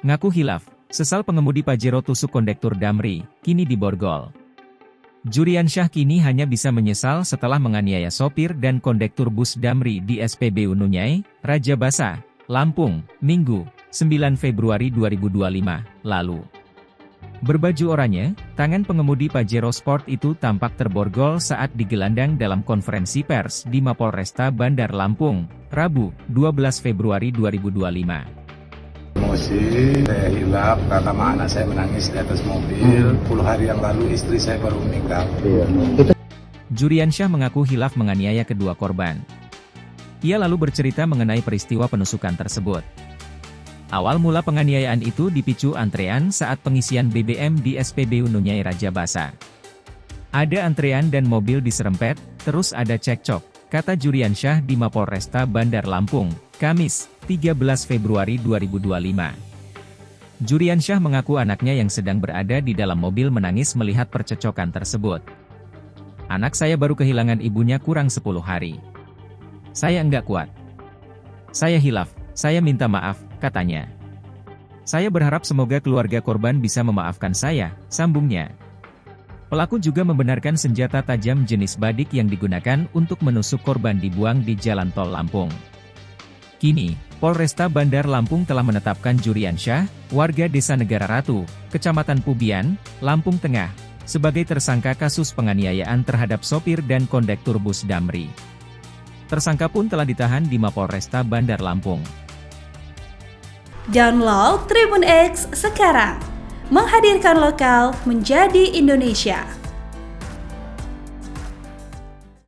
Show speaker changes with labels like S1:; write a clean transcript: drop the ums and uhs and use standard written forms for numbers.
S1: ngaku hilaf, sesal pengemudi Pajero tusuk kondektur Damri, kini diborgol. Juriansyah kini hanya bisa menyesal setelah menganiaya sopir dan kondektur bus Damri di SPBU Nunyai, Raja Basa, Lampung, Minggu, 9 Februari 2025, lalu. Berbaju oranye, tangan pengemudi Pajero Sport itu tampak terborgol saat digelandang dalam konferensi pers di Mapolresta Bandar Lampung, Rabu, 12 Februari 2025.
S2: Emosi, saya hilaf karena anak saya menangis di atas mobil. 10 hari yang lalu istri saya baru meninggal.
S1: Juriansyah mengaku hilaf menganiaya kedua korban. Ia lalu bercerita mengenai peristiwa penusukan tersebut. Awal mula penganiayaan itu dipicu antrean saat pengisian BBM di SPBU Nunyai Raja Basa. Ada antrean dan mobil diserempet, terus ada cekcok, kata Juriansyah di Mapolresta Bandar Lampung, Kamis, 13 Februari 2025. Juriansyah mengaku anaknya yang sedang berada di dalam mobil menangis melihat percecokan tersebut. Anak saya baru kehilangan ibunya kurang 10 hari. Saya enggak kuat. Saya hilaf, saya minta maaf, katanya. Saya berharap semoga keluarga korban bisa memaafkan saya, sambungnya. Pelaku juga membenarkan senjata tajam jenis badik yang digunakan untuk menusuk korban dibuang di Jalan Tol Lampung. Kini, Polresta Bandar Lampung telah menetapkan Juriansyah, warga Desa Negara Ratu, Kecamatan Pubian, Lampung Tengah, sebagai tersangka kasus penganiayaan terhadap sopir dan kondektur bus Damri. Tersangka pun telah ditahan di Mapolresta Bandar Lampung.
S3: Download Tribun X sekarang, menghadirkan lokal menjadi Indonesia.